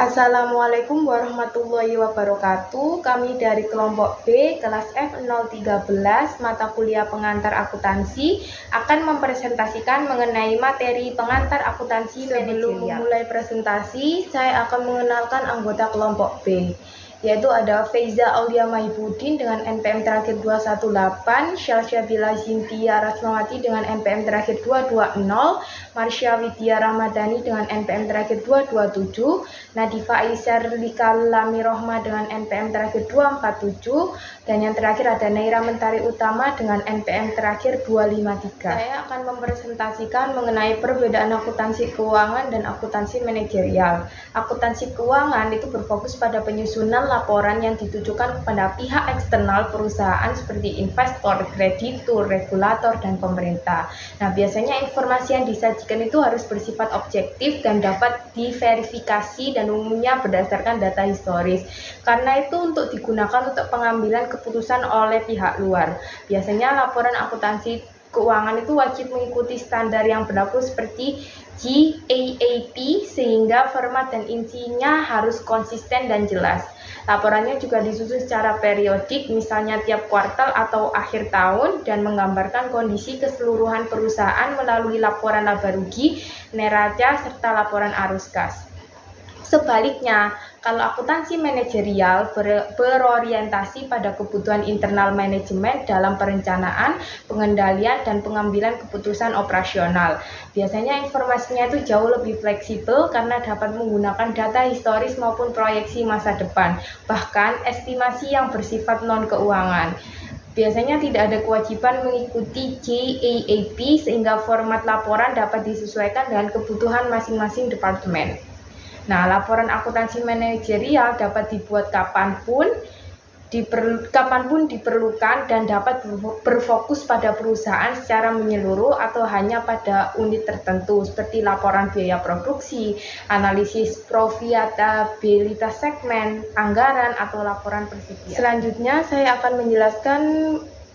Assalamualaikum warahmatullahi wabarakatuh. Kami dari kelompok B, kelas F013, mata kuliah pengantar akuntansi, akan mempresentasikan mengenai materi pengantar akuntansi manajerial. Sebelum memulai presentasi, saya akan mengenalkan anggota kelompok B, yaitu ada Feiza Aulia Mahibudin dengan NPM terakhir 218, Syalsyabila Zintia Rasmawati dengan NPM terakhir 220, Marsha Widya Ramadhani dengan NPM terakhir 227, Nadifa Aisyar Lika Lami Rohma dengan NPM terakhir 247, dan yang terakhir ada Naira Mentari Utama dengan NPM terakhir 253. Saya akan mempresentasikan mengenai perbedaan akuntansi keuangan dan akuntansi manajerial. Akuntansi keuangan itu berfokus pada penyusunan laporan yang ditujukan kepada pihak eksternal perusahaan seperti investor, kreditur, regulator, dan pemerintah. Nah, biasanya informasi yang disajikan itu harus bersifat objektif dan dapat diverifikasi dan umumnya berdasarkan data historis. Karena itu untuk digunakan untuk pengambilan keputusan oleh pihak luar. Biasanya laporan akuntansi keuangan itu wajib mengikuti standar yang berlaku seperti GAAP sehingga format dan isinya harus konsisten dan jelas. Laporannya juga disusun secara periodik, misalnya tiap kuartal atau akhir tahun, dan menggambarkan kondisi keseluruhan perusahaan melalui laporan laba rugi, neraca, serta laporan arus kas. Sebaliknya, kalau akuntansi manajerial berorientasi pada kebutuhan internal manajemen dalam perencanaan, pengendalian, dan pengambilan keputusan operasional. Biasanya informasinya itu jauh lebih fleksibel karena dapat menggunakan data historis maupun proyeksi masa depan, bahkan estimasi yang bersifat non-keuangan. Biasanya tidak ada kewajiban mengikuti GAAP sehingga format laporan dapat disesuaikan dengan kebutuhan masing-masing departemen. Nah, laporan akuntansi manajerial dapat dibuat kapanpun diperlukan dan dapat berfokus pada perusahaan secara menyeluruh atau hanya pada unit tertentu seperti laporan biaya produksi, analisis profitabilitas segmen, anggaran, atau laporan persediaan. Selanjutnya, saya akan menjelaskan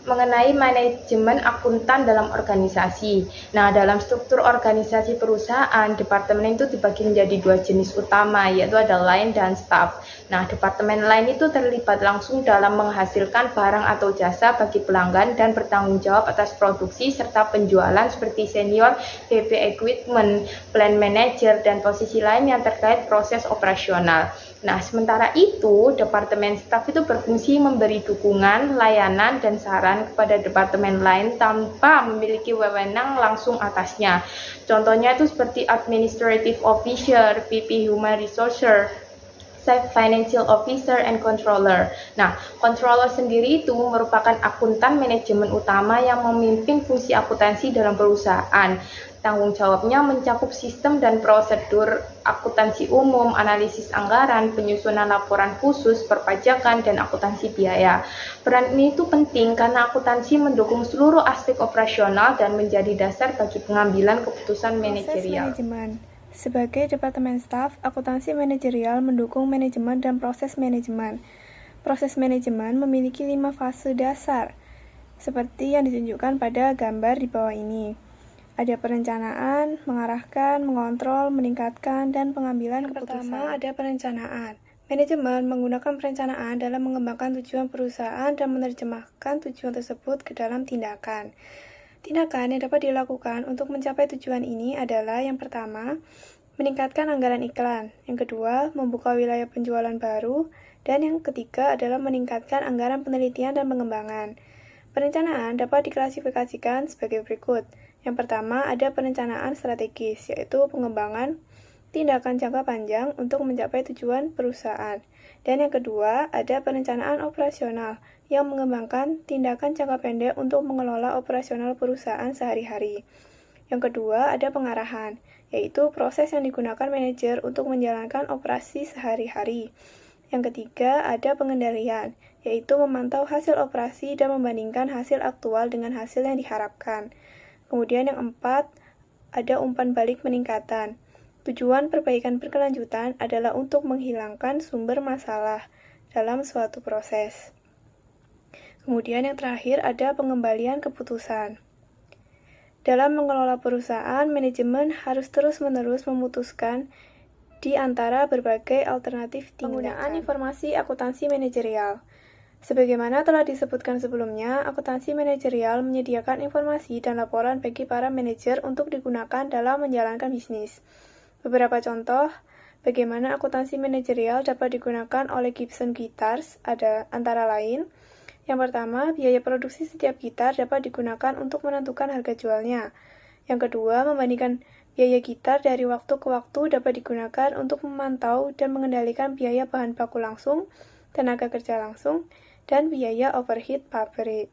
mengenai manajemen akuntan dalam organisasi. Nah, dalam struktur organisasi perusahaan, departemen itu dibagi menjadi dua jenis utama, yaitu ada line dan staff. Nah, departemen line itu terlibat langsung dalam menghasilkan barang atau jasa bagi pelanggan dan bertanggung jawab atas produksi serta penjualan seperti senior PP equipment, plant manager, dan posisi lain yang terkait proses operasional. Nah, sementara itu, departemen staf itu berfungsi memberi dukungan, layanan, dan saran kepada departemen lain tanpa memiliki wewenang langsung atasnya. Contohnya itu seperti Administrative Officer, VP Human Resources, Chief Financial Officer, and Controller. Nah, Controller sendiri itu merupakan akuntan manajemen utama yang memimpin fungsi akuntansi dalam perusahaan. Tanggung jawabnya mencakup sistem dan prosedur akuntansi umum, analisis anggaran, penyusunan laporan khusus, perpajakan, dan akuntansi biaya. Peran ini itu penting karena akuntansi mendukung seluruh aspek operasional dan menjadi dasar bagi pengambilan keputusan manajerial. Proses manajemen. Sebagai departemen staf, akuntansi manajerial mendukung manajemen dan proses manajemen. Proses manajemen memiliki 5 fase dasar, seperti yang ditunjukkan pada gambar di bawah ini. Ada perencanaan, mengarahkan, mengontrol, meningkatkan, dan pengambilan keputusan. Pertama, ada perencanaan. Manajemen menggunakan perencanaan dalam mengembangkan tujuan perusahaan dan menerjemahkan tujuan tersebut ke dalam tindakan. Tindakan yang dapat dilakukan untuk mencapai tujuan ini adalah yang pertama, meningkatkan anggaran iklan, yang kedua, membuka wilayah penjualan baru, dan yang ketiga adalah meningkatkan anggaran penelitian dan pengembangan. Perencanaan dapat diklasifikasikan sebagai berikut. Yang pertama, ada perencanaan strategis, yaitu pengembangan tindakan jangka panjang untuk mencapai tujuan perusahaan. Dan yang kedua, ada perencanaan operasional, yang mengembangkan tindakan jangka pendek untuk mengelola operasional perusahaan sehari-hari. Yang kedua, ada pengarahan, yaitu proses yang digunakan manajer untuk menjalankan operasi sehari-hari. Yang ketiga, ada pengendalian, yaitu memantau hasil operasi dan membandingkan hasil aktual dengan hasil yang diharapkan. Kemudian yang keempat, ada umpan balik peningkatan. Tujuan perbaikan berkelanjutan adalah untuk menghilangkan sumber masalah dalam suatu proses. Kemudian yang terakhir ada pengembalian keputusan. Dalam mengelola perusahaan, manajemen harus terus-menerus memutuskan di antara berbagai alternatif tindakan. Penggunaan informasi akuntansi manajerial. Sebagaimana telah disebutkan sebelumnya, akuntansi manajerial menyediakan informasi dan laporan bagi para manajer untuk digunakan dalam menjalankan bisnis. Beberapa contoh bagaimana akuntansi manajerial dapat digunakan oleh Gibson Guitars ada antara lain: yang pertama, biaya produksi setiap gitar dapat digunakan untuk menentukan harga jualnya. Yang kedua, membandingkan biaya gitar dari waktu ke waktu dapat digunakan untuk memantau dan mengendalikan biaya bahan baku langsung, tenaga kerja langsung, dan biaya overhead pabrik.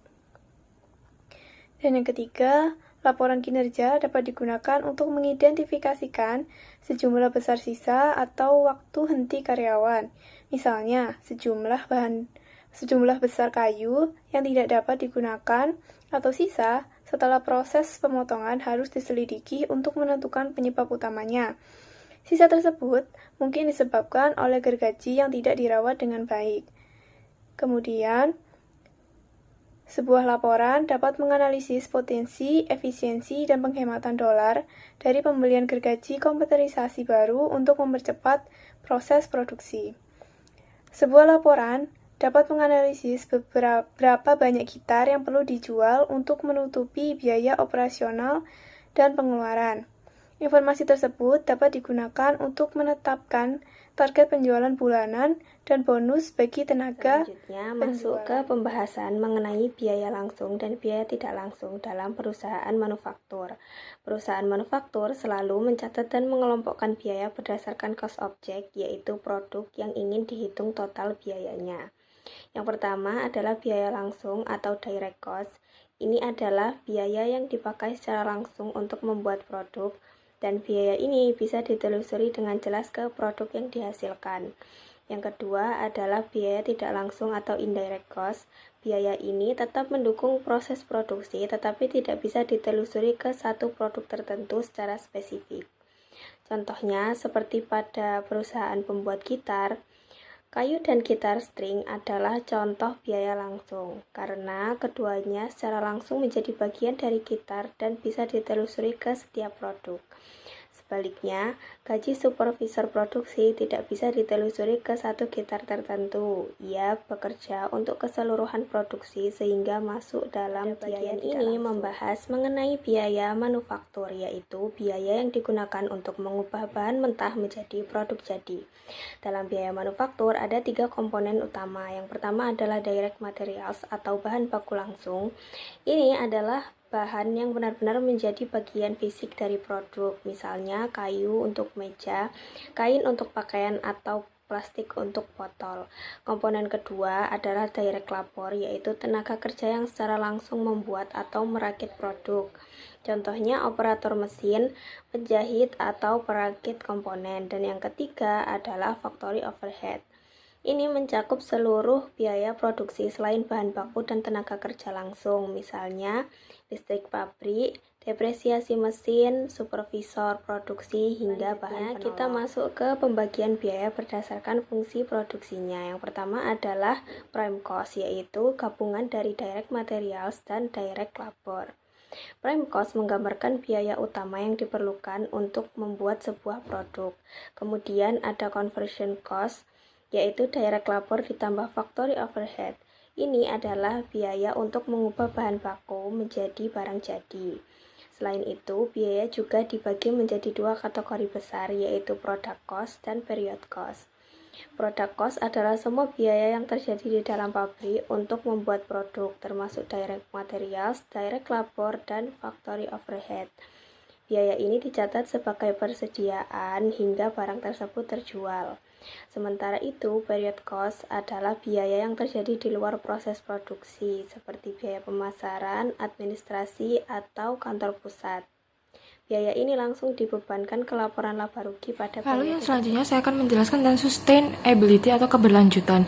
Dan yang ketiga, laporan kinerja dapat digunakan untuk mengidentifikasikan sejumlah besar sisa atau waktu henti karyawan. Misalnya, sejumlah besar kayu yang tidak dapat digunakan atau sisa setelah proses pemotongan harus diselidiki untuk menentukan penyebab utamanya. Sisa tersebut mungkin disebabkan oleh gergaji yang tidak dirawat dengan baik. Kemudian, sebuah laporan dapat menganalisis potensi, efisiensi, dan penghematan dolar dari pembelian gergaji komputerisasi baru untuk mempercepat proses produksi. Sebuah laporan dapat menganalisis berapa banyak gitar yang perlu dijual untuk menutupi biaya operasional dan pengeluaran. Informasi tersebut dapat digunakan untuk menetapkan target penjualan bulanan dan bonus bagi tenaga. Selanjutnya masuk ke pembahasan mengenai biaya langsung dan biaya tidak langsung dalam perusahaan manufaktur. Perusahaan manufaktur selalu mencatat dan mengelompokkan biaya berdasarkan cost object, yaitu produk yang ingin dihitung total biayanya. Yang pertama adalah biaya langsung atau direct cost. Ini adalah biaya yang dipakai secara langsung untuk membuat produk, dan biaya ini bisa ditelusuri dengan jelas ke produk yang dihasilkan. Yang kedua adalah biaya tidak langsung atau indirect cost. Biaya ini tetap mendukung proses produksi, tetapi tidak bisa ditelusuri ke satu produk tertentu secara spesifik. Contohnya, seperti pada perusahaan pembuat gitar, kayu dan gitar string adalah contoh biaya langsung, karena keduanya secara langsung menjadi bagian dari gitar dan bisa ditelusuri ke setiap produk. Sebaliknya, gaji supervisor produksi tidak bisa ditelusuri ke satu gitar tertentu. Ia bekerja untuk keseluruhan produksi sehingga masuk dalam bagian ini membahas mengenai biaya manufaktur, yaitu biaya yang digunakan untuk mengubah bahan mentah menjadi produk jadi. Dalam biaya manufaktur ada 3 komponen utama. Yang pertama adalah direct materials atau bahan baku langsung. Ini adalah bahan yang benar-benar menjadi bagian fisik dari produk, misalnya kayu untuk meja, kain untuk pakaian, atau plastik untuk botol. Komponen kedua adalah direct labor, yaitu tenaga kerja yang secara langsung membuat atau merakit produk. Contohnya operator mesin, penjahit, atau perakit komponen. Dan yang ketiga adalah factory overhead. Ini mencakup seluruh biaya produksi selain bahan baku dan tenaga kerja langsung, misalnya listrik pabrik, depresiasi mesin, supervisor produksi, hingga bahan penolong. Kita masuk ke pembagian biaya berdasarkan fungsi produksinya. Yang pertama adalah prime cost, yaitu gabungan dari direct materials dan direct labor. Prime cost menggambarkan biaya utama yang diperlukan untuk membuat sebuah produk. Kemudian ada conversion cost, yaitu direct labor ditambah factory overhead. Ini adalah biaya untuk mengubah bahan baku menjadi barang jadi. Selain itu, biaya juga dibagi menjadi 2 kategori besar, yaitu product cost dan period cost. Product cost adalah semua biaya yang terjadi di dalam pabrik untuk membuat produk, termasuk direct materials, direct labor, dan factory overhead. Biaya ini dicatat sebagai persediaan hingga barang tersebut terjual. Sementara itu, period cost adalah biaya yang terjadi di luar proses produksi, seperti biaya pemasaran, administrasi, atau kantor pusat. Biaya ini langsung dibebankan ke laporan laba rugi pada Lalu yang selanjutnya saya akan menjelaskan tentang sustainability atau keberlanjutan.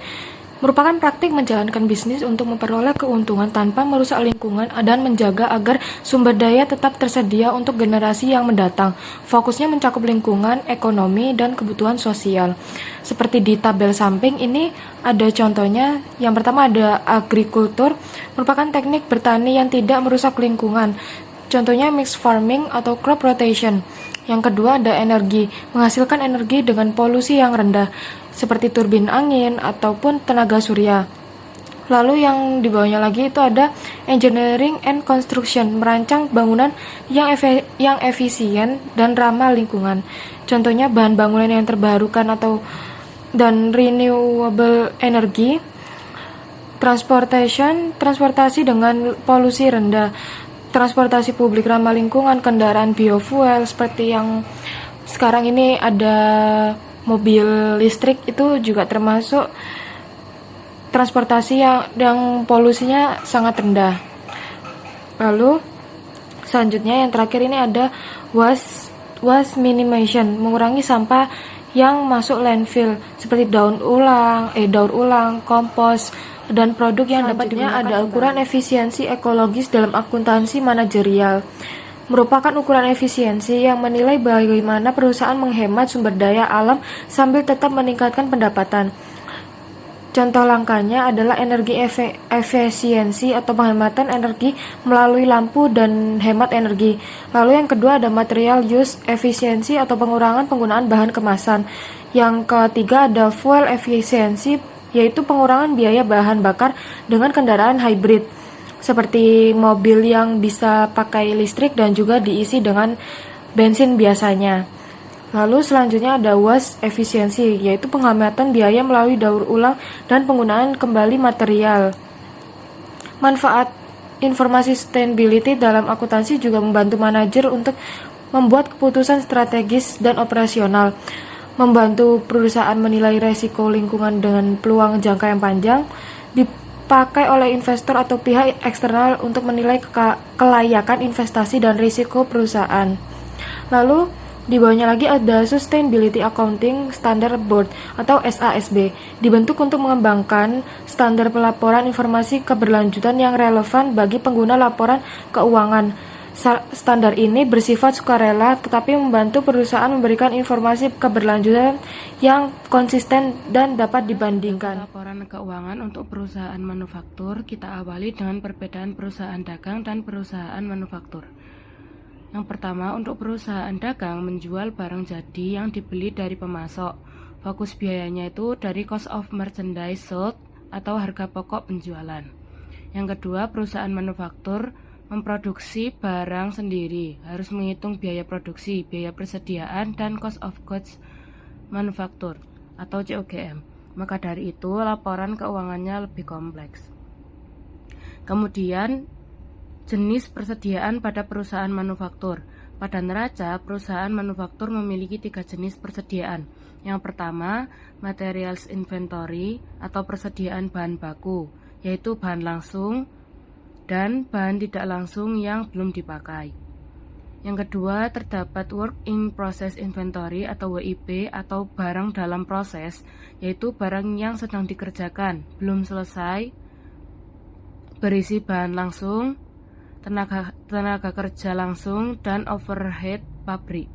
Merupakan praktik menjalankan bisnis untuk memperoleh keuntungan tanpa merusak lingkungan dan menjaga agar sumber daya tetap tersedia untuk generasi yang mendatang. Fokusnya mencakup lingkungan, ekonomi, dan kebutuhan sosial. Seperti di tabel samping ini ada contohnya. Yang pertama ada agrikultur, merupakan teknik bertani yang tidak merusak lingkungan. Contohnya mixed farming atau crop rotation. Yang kedua ada energi, menghasilkan energi dengan polusi yang rendah, seperti turbin angin ataupun tenaga surya. Lalu yang di bawahnya lagi itu ada engineering and construction, merancang bangunan yang efisien dan ramah lingkungan. Contohnya bahan bangunan yang terbarukan dan renewable energy. Transportasi dengan polusi rendah, transportasi publik ramah lingkungan, kendaraan biofuel seperti yang sekarang ini ada mobil listrik, itu juga termasuk transportasi yang polusinya sangat rendah. Lalu selanjutnya yang terakhir ini ada waste minimization, mengurangi sampah yang masuk landfill seperti daur ulang, kompos, dan produk yang dapat digunakan. Ada ukuran efisiensi ekologis dalam akuntansi manajerial. Merupakan ukuran efisiensi yang menilai bagaimana perusahaan menghemat sumber daya alam sambil tetap meningkatkan pendapatan. Contoh langkahnya adalah energi efisiensi atau penghematan energi melalui lampu dan hemat energi. Lalu yang kedua ada material use efisiensi atau pengurangan penggunaan bahan kemasan. Yang ketiga ada fuel efisiensi, yaitu pengurangan biaya bahan bakar dengan kendaraan hybrid, seperti mobil yang bisa pakai listrik dan juga diisi dengan bensin biasanya. Lalu selanjutnya ada waste efisiensi, yaitu penghematan biaya melalui daur ulang dan penggunaan kembali material. Manfaat informasi sustainability dalam akuntansi juga membantu manajer untuk membuat keputusan strategis dan operasional, membantu perusahaan menilai resiko lingkungan dengan peluang jangka yang panjang, dipakai oleh investor atau pihak eksternal untuk menilai kelayakan investasi dan risiko perusahaan. Lalu di bawahnya lagi ada Sustainability Accounting Standard Board atau SASB, dibentuk untuk mengembangkan standar pelaporan informasi keberlanjutan yang relevan bagi pengguna laporan keuangan. Standar ini bersifat sukarela tetapi membantu perusahaan memberikan informasi keberlanjutan yang konsisten dan dapat dibandingkan. Laporan keuangan untuk perusahaan manufaktur kita awali dengan perbedaan perusahaan dagang dan perusahaan manufaktur. Yang pertama, untuk perusahaan dagang menjual barang jadi yang dibeli dari pemasok. Fokus biayanya itu dari cost of merchandise sold atau harga pokok penjualan. Yang kedua, perusahaan manufaktur memproduksi barang sendiri, harus menghitung biaya produksi, biaya persediaan, dan cost of goods manufaktur atau COGM. Maka dari itu, laporan keuangannya lebih kompleks. Kemudian, jenis persediaan pada perusahaan manufaktur. Pada neraca, perusahaan manufaktur memiliki 3 jenis persediaan. Yang pertama, materials inventory atau persediaan bahan baku, yaitu bahan langsung dan bahan tidak langsung yang belum dipakai. Yang kedua, terdapat work in process inventory atau WIP atau barang dalam proses, yaitu barang yang sedang dikerjakan, belum selesai, berisi bahan langsung, tenaga kerja langsung, dan overhead pabrik.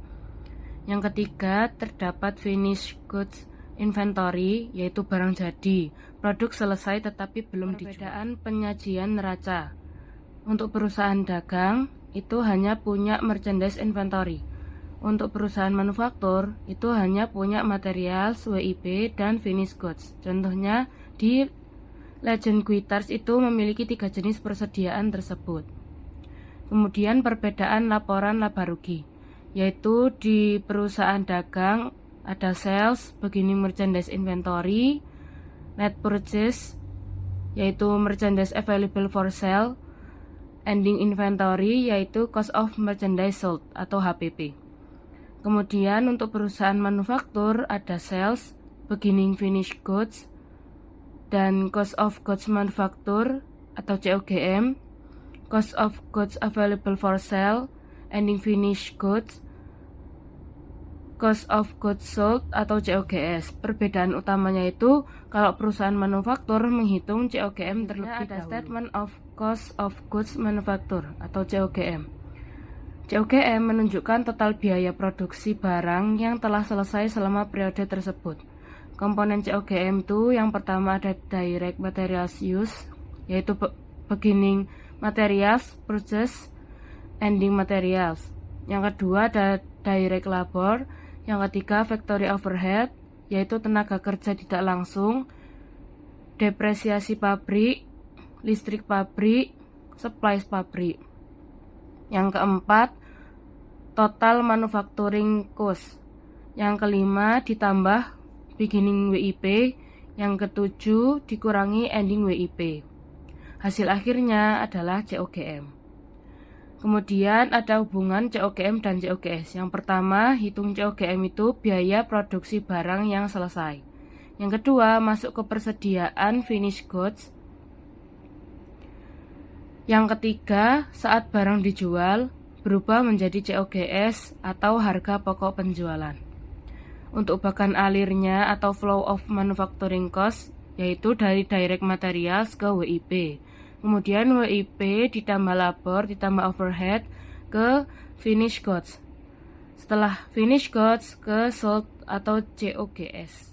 Yang ketiga, terdapat finished goods inventory, yaitu barang jadi, produk selesai tetapi belum dijual. Perbedaan penyajian neraca. Untuk perusahaan dagang, itu hanya punya merchandise inventory. Untuk perusahaan manufaktur, itu hanya punya materials, WIP, dan finished goods. Contohnya, di Legend Quitters itu memiliki 3 jenis persediaan tersebut. Kemudian perbedaan laporan laba rugi, yaitu di perusahaan dagang ada sales, beginning merchandise inventory, net purchase, yaitu merchandise available for sale, ending inventory, yaitu cost of merchandise sold atau HPP. Kemudian untuk perusahaan manufaktur ada sales, beginning finished goods, dan cost of goods manufacture atau COGM, cost of goods available for sale, ending finished goods, cost of goods sold atau COGS. Perbedaan utamanya itu kalau perusahaan manufaktur menghitung COGM terlebih dahulu. Statement of cost of goods manufacture atau COGM. COGM menunjukkan total biaya produksi barang yang telah selesai selama periode tersebut. Komponen COGM itu yang pertama ada direct materials use, yaitu beginning materials, purchase, ending materials. Yang kedua ada direct labor. Yang ketiga, factory overhead, yaitu tenaga kerja tidak langsung, depresiasi pabrik, listrik pabrik, supplies pabrik. Yang keempat, total manufacturing cost. Yang kelima, ditambah beginning WIP. Yang ketujuh, dikurangi ending WIP. Hasil akhirnya adalah COGM. Kemudian ada hubungan COGM dan COGS. Yang pertama, hitung COGM itu biaya produksi barang yang selesai. Yang kedua, masuk ke persediaan finished goods. Yang ketiga, saat barang dijual, berubah menjadi COGS atau harga pokok penjualan. Untuk bahkan alirnya atau flow of manufacturing cost, yaitu dari direct materials ke WIP. Kemudian WIP ditambah labor, ditambah overhead ke finished goods. Setelah finished goods ke sold atau COGS.